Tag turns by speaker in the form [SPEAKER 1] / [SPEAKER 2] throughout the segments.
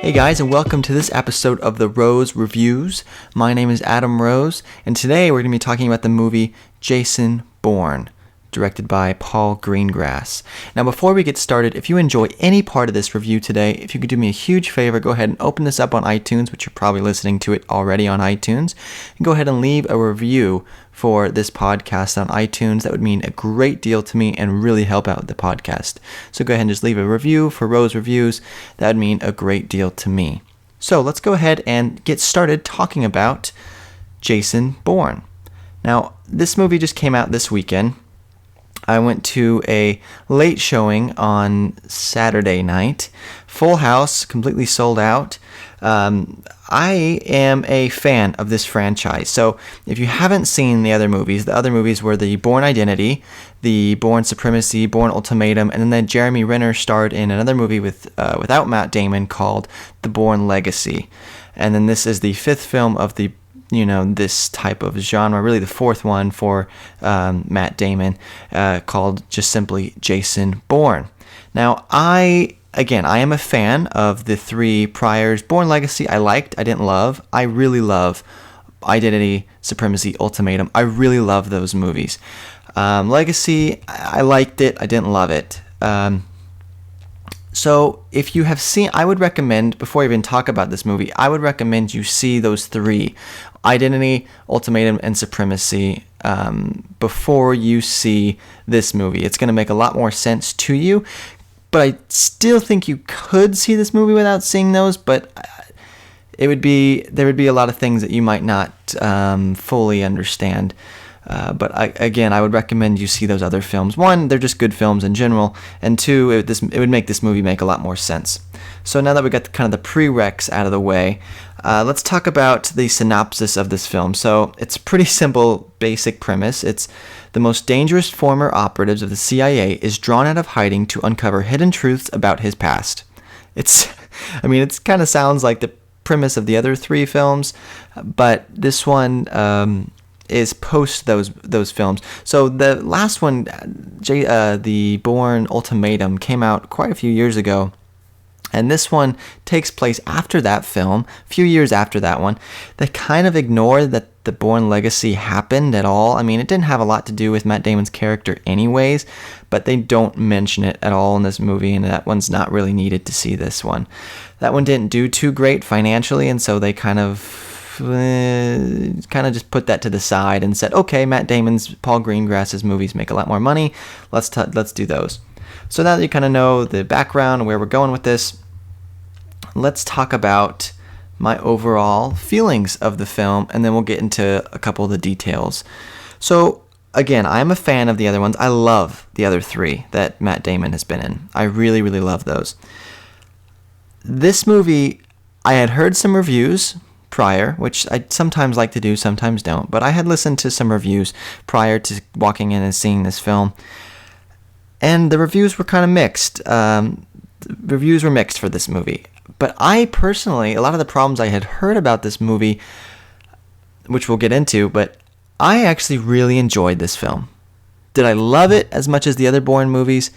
[SPEAKER 1] Hey guys, and welcome to this episode of the Rose Reviews. My name is Adam Rose, and today we're going to be talking about the movie Jason Bourne, directed by Paul Greengrass. Now, before we get started, if you enjoy any part of this review today, if you could do me a huge favor, go ahead and open this up on iTunes, which you're probably listening to it already on iTunes, and go ahead and leave a review for this podcast on iTunes. That would mean a great deal to me and really help out the podcast. So go ahead and just leave a review for Rose Reviews. That would mean a great deal to me. So let's go ahead and get started talking about Jason Bourne. Now, this movie just came out this weekend. I went to a late showing on Saturday night. Full house, completely sold out. I am a fan of this franchise. So if you haven't seen the other movies were the Bourne Identity, the Bourne Supremacy, Bourne Ultimatum, and then Jeremy Renner starred in another movie without Matt Damon called The Bourne Legacy. And then this is the fifth film of this type of genre, really the fourth one for Matt Damon, called just simply Jason Bourne. Now, I am a fan of the three priors. Bourne Legacy I liked, I didn't love. I really love Identity, Supremacy, Ultimatum. I really love those movies. Legacy, I liked it, I didn't love it. So if you have seen, I would recommend, before I even talk about this movie, I would recommend you see those three, Identity, Ultimatum, and Supremacy, before you see this movie. It's going to make a lot more sense to you, but I still think you could see this movie without seeing those, but there would be a lot of things that you might not fully understand. But I would recommend you see those other films. One, they're just good films in general, and two, it would make this movie make a lot more sense. So now that we got kind of the prereqs out of the way, let's talk about the synopsis of this film. So it's a pretty simple, basic premise. It's the most dangerous former operatives of the CIA is drawn out of hiding to uncover hidden truths about his past. It kind of sounds like the premise of the other three films, but this one is post those films. So the last one, the Bourne Ultimatum, came out quite a few years ago, and this one takes place after that film, a few years after that one. They kind of ignore that the Bourne Legacy happened at all. I mean, it didn't have a lot to do with Matt Damon's character anyways, but they don't mention it at all in this movie, and that one's not really needed to see this one. That one didn't do too great financially, and so they kind of just put that to the side and said, okay, Matt Damon's, Paul Greengrass's movies make a lot more money. Let's do those. So now that you kind of know the background and where we're going with this, let's talk about my overall feelings of the film, and then we'll get into a couple of the details. So again, I'm a fan of the other ones. I love the other three that Matt Damon has been in. I really, really love those. This movie, I had heard some reviews prior, which I sometimes like to do, sometimes don't, but I had listened to some reviews prior to walking in and seeing this film, and the reviews were kind of mixed. Reviews were mixed for this movie, but I personally, a lot of the problems I had heard about this movie, which we'll get into, but I actually really enjoyed this film. Did I love it as much as the other Bourne movies?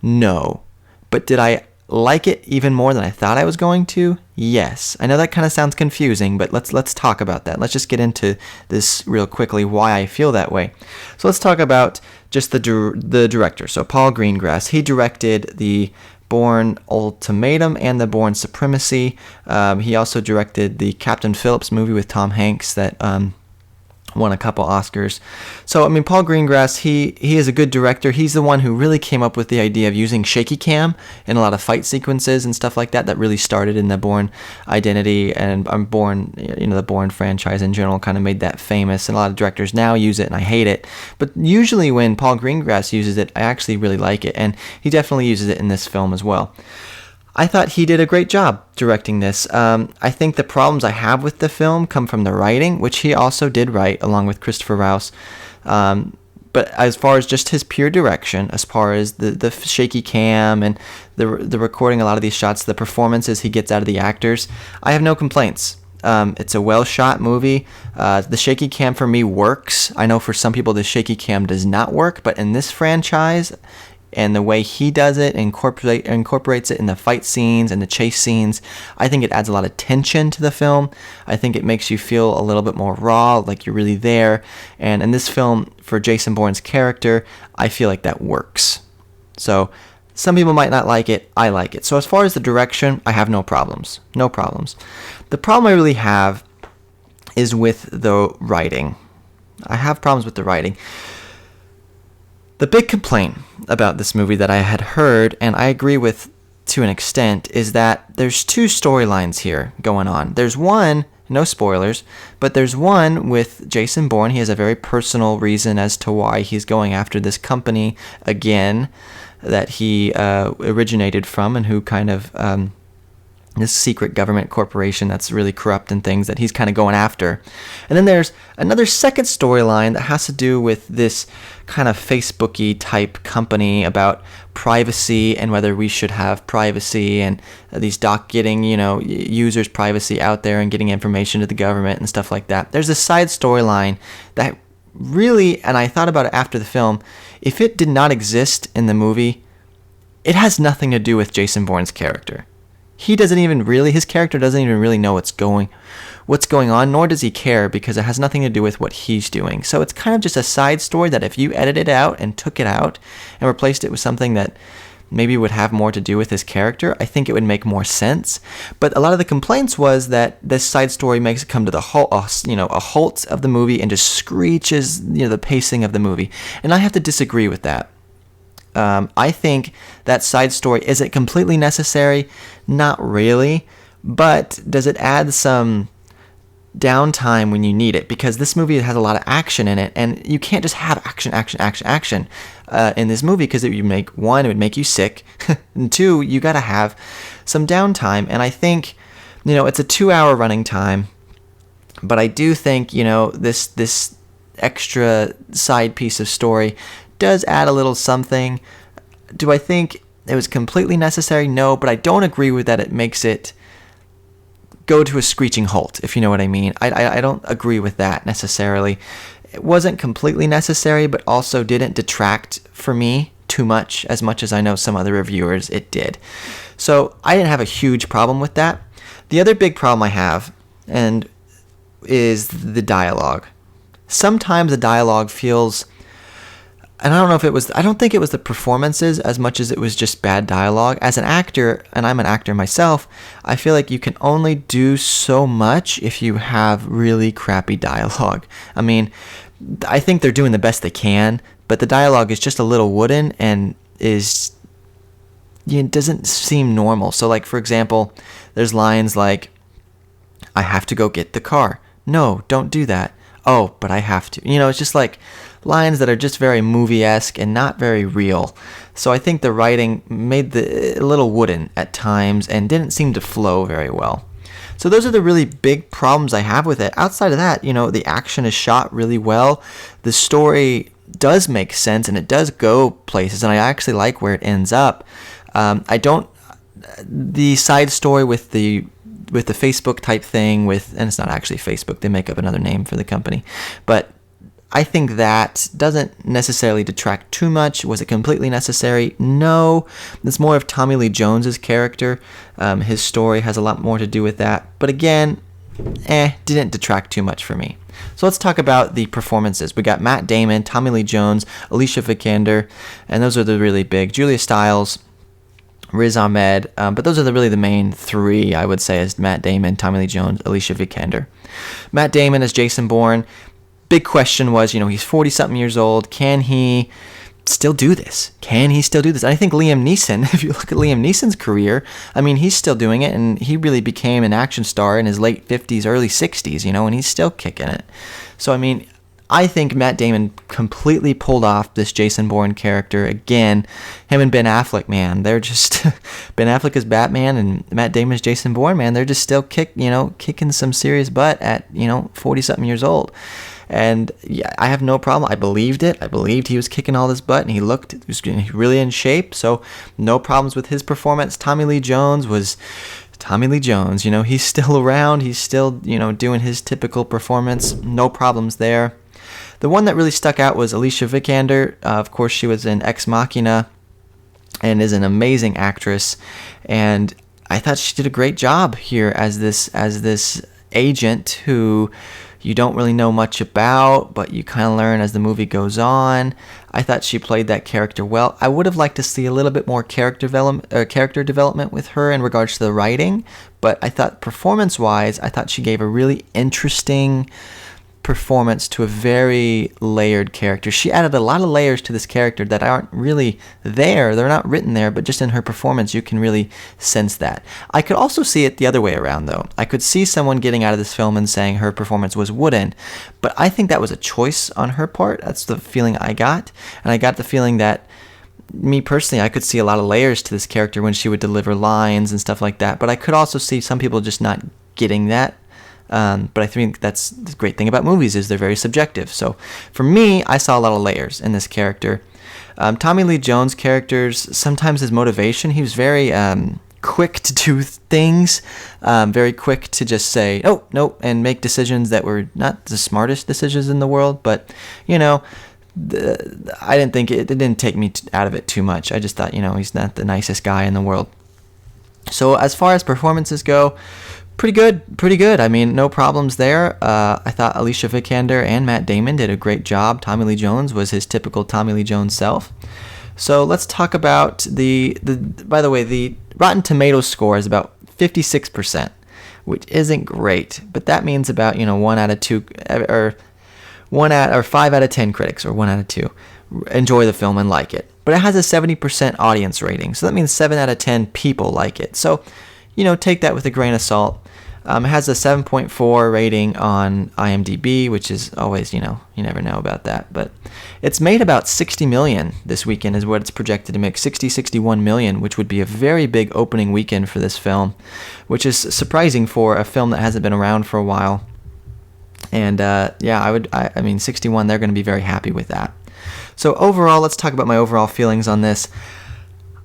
[SPEAKER 1] No. But did I like it even more than I thought I was going to? Yes. I know that kind of sounds confusing, but let's talk about that. Let's just get into this real quickly, why I feel that way. So let's talk about just the director. So Paul Greengrass, he directed the Bourne Ultimatum and the Bourne Supremacy. He also directed the Captain Phillips movie with Tom Hanks that won a couple Oscars. So, Paul Greengrass, he is a good director. He's the one who really came up with the idea of using shaky cam in a lot of fight sequences and stuff like that really started in the Bourne Identity and Bourne, the Bourne franchise in general kind of made that famous, and a lot of directors now use it, and I hate it. But usually when Paul Greengrass uses it, I actually really like it, and he definitely uses it in this film as well. I thought he did a great job directing this. I think the problems I have with the film come from the writing, which he also did write along with Christopher Rouse. But as far as just his pure direction, as far as the shaky cam and the recording a lot of these shots, the performances he gets out of the actors, I have no complaints. It's a well-shot movie. The shaky cam for me works. I know for some people the shaky cam does not work, but in this franchise, and the way he does it, incorporates it in the fight scenes and the chase scenes, I think it adds a lot of tension to the film. I think it makes you feel a little bit more raw, like you're really there. And in this film, for Jason Bourne's character, I feel like that works. So some people might not like it. I like it. So as far as the direction, I have no problems. No problems. The problem I really have is with the writing. I have problems with the writing. The big complaint about this movie that I had heard, and I agree with to an extent, is that there's two storylines here going on. There's one, no spoilers, but there's one with Jason Bourne. He has a very personal reason as to why he's going after this company again that he originated from, and who kind of this secret government corporation that's really corrupt and things that he's kind of going after. And then there's another second storyline that has to do with this kind of Facebooky type company about privacy and whether we should have privacy, and these getting, users' privacy out there and getting information to the government and stuff like that. There's a side storyline that really, and I thought about it after the film, if it did not exist in the movie, it has nothing to do with Jason Bourne's character. His character doesn't even really know what's going on, nor does he care, because it has nothing to do with what he's doing. So it's kind of just a side story that if you edited it out and took it out and replaced it with something that maybe would have more to do with his character, I think it would make more sense. But a lot of the complaints was that this side story makes it come to the halt, a halt of the movie, and just screeches, the pacing of the movie. And I have to disagree with that. I think that side story, is it completely necessary? Not really. But does it add some downtime when you need it? Because this movie has a lot of action in it, and you can't just have action in this movie, because it would make you sick, and two, you got to have some downtime. And I think, it's a 2-hour running time, but I do think, this extra side piece of story does add a little something. Do I think it was completely necessary? No, but I don't agree with that it makes it go to a screeching halt, if you know what I mean. I don't agree with that necessarily. It wasn't completely necessary, but also didn't detract for me too much as I know some other reviewers it did. So I didn't have a huge problem with that. The other big problem I have is the dialogue. Sometimes the dialogue feels, and I don't think it was the performances as much as it was just bad dialogue. As an actor, and I'm an actor myself, I feel like you can only do so much if you have really crappy dialogue. I mean, I think they're doing the best they can, but the dialogue is just a little wooden and doesn't seem normal. So, like, for example, there's lines like, "I have to go get the car." "No, don't do that." "Oh, but I have to." It's just like lines that are just very movie-esque and not very real. So I think the writing made a little wooden at times and didn't seem to flow very well. So those are the really big problems I have with it. Outside of that, the action is shot really well. The story does make sense and it does go places, and I actually like where it ends up. The side story with the Facebook type thing and it's not actually Facebook, they make up another name for the company, but I think that doesn't necessarily detract too much. Was it completely necessary? No. It's more of Tommy Lee Jones's character. His story has a lot more to do with that. But again, didn't detract too much for me. So let's talk about the performances. We got Matt Damon, Tommy Lee Jones, Alicia Vikander, and those are the really big. Julia Stiles, Riz Ahmed, but those are really the main three, I would say, as Matt Damon, Tommy Lee Jones, Alicia Vikander. Matt Damon as Jason Bourne. Big question was, he's 40-something years old. Can he still do this? And I think Liam Neeson, if you look at Liam Neeson's career, I mean, he's still doing it, and he really became an action star in his late 50s, early 60s, and he's still kicking it. So, I mean, I think Matt Damon completely pulled off this Jason Bourne character. Again, him and Ben Affleck, man, they're just Ben Affleck is Batman and Matt Damon is Jason Bourne, man. They're just still kicking some serious butt at 40-something years old. And yeah, I have no problem. I believed it. I believed he was kicking all this butt, and he was really in shape. So no problems with his performance. Tommy Lee Jones was Tommy Lee Jones. He's still around. He's still doing his typical performance. No problems there. The one that really stuck out was Alicia Vikander. Of course, she was in Ex Machina. and is an amazing actress. And I thought she did a great job here as this agent who you don't really know much about, but you kind of learn as the movie goes on. I thought she played that character well. I would have liked to see a little bit more character development with her in regards to the writing, but I thought performance-wise, I thought she gave a really interesting performance to a very layered character. She added a lot of layers to this character that aren't really there. They're not written there, but just in her performance, you can really sense that. I could also see it the other way around, though. I could see someone getting out of this film and saying her performance was wooden, but I think that was a choice on her part. That's the feeling I got, and I got the feeling that me personally, I could see a lot of layers to this character when she would deliver lines and stuff like that, but I could also see some people just not getting that. But I think that's the great thing about movies is they're very subjective. So for me, I saw a lot of layers in this character. Tommy Lee Jones' characters, sometimes his motivation, he was very quick to do things, very quick to just say, oh, no, and make decisions that were not the smartest decisions in the world. But, I didn't think it didn't take me out of it too much. I just thought, he's not the nicest guy in the world. So as far as performances go, pretty good. I mean, no problems there. I thought Alicia Vikander and Matt Damon did a great job. Tommy Lee Jones was his typical Tommy Lee Jones self. So let's talk about by the way, the Rotten Tomatoes score is about 56%, which isn't great, but that means about, 1 out of 2, or 5 out of 10 critics, or 1 out of 2, enjoy the film and like it. But it has a 70% audience rating, so that means 7 out of 10 people like it. So, take that with a grain of salt. It has a 7.4 rating on IMDb, which is always, you never know about that. But it's made about 60 million this weekend is what it's projected to make, 61 million, which would be a very big opening weekend for this film, which is surprising for a film that hasn't been around for a while. And I mean, 61, they're going to be very happy with that. So overall, let's talk about my overall feelings on this.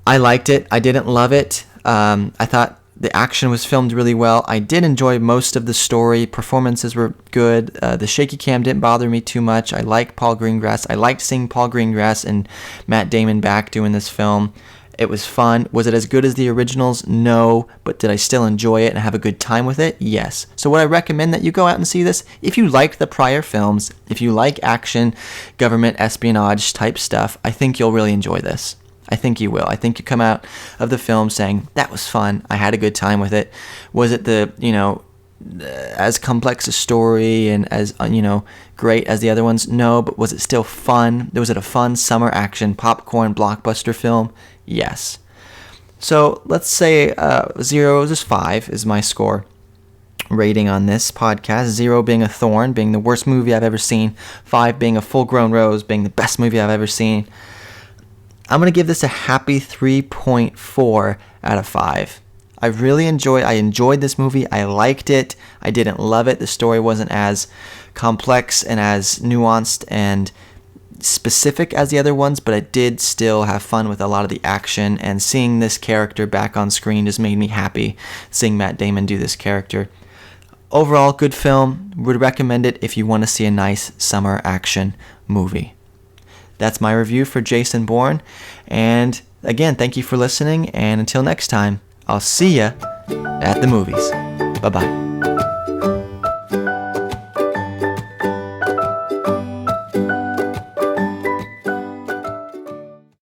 [SPEAKER 1] I liked it. I didn't love it. I thought the action was filmed really well. I did enjoy most of the story. Performances were good. The shaky cam didn't bother me too much. I like Paul Greengrass. I liked seeing Paul Greengrass and Matt Damon back doing this film. It was fun. Was it as good as the originals? No. But did I still enjoy it and have a good time with it? Yes. So would I recommend that you go out and see this? If you liked the prior films, if you like action, government, espionage type stuff, I think you'll really enjoy this. I think you will. I think you come out of the film saying, that was fun. I had a good time with it. Was it as complex a story and as, great as the other ones? No, but was it still fun? Was it a fun summer action popcorn blockbuster film? Yes. So let's say 0 is 5 is my score rating on this podcast. 0 being a thorn, being the worst movie I've ever seen. 5 being a full-grown rose, being the best movie I've ever seen. I'm going to give this a happy 3.4 out of 5. I enjoyed this movie. I liked it. I didn't love it. The story wasn't as complex and as nuanced and specific as the other ones, but I did still have fun with a lot of the action, and seeing this character back on screen just made me happy, seeing Matt Damon do this character. Overall, good film. Would recommend it if you want to see a nice summer action movie. That's my review for Jason Bourne. And again, thank you for listening. And until next time, I'll see ya at the movies. Bye-bye.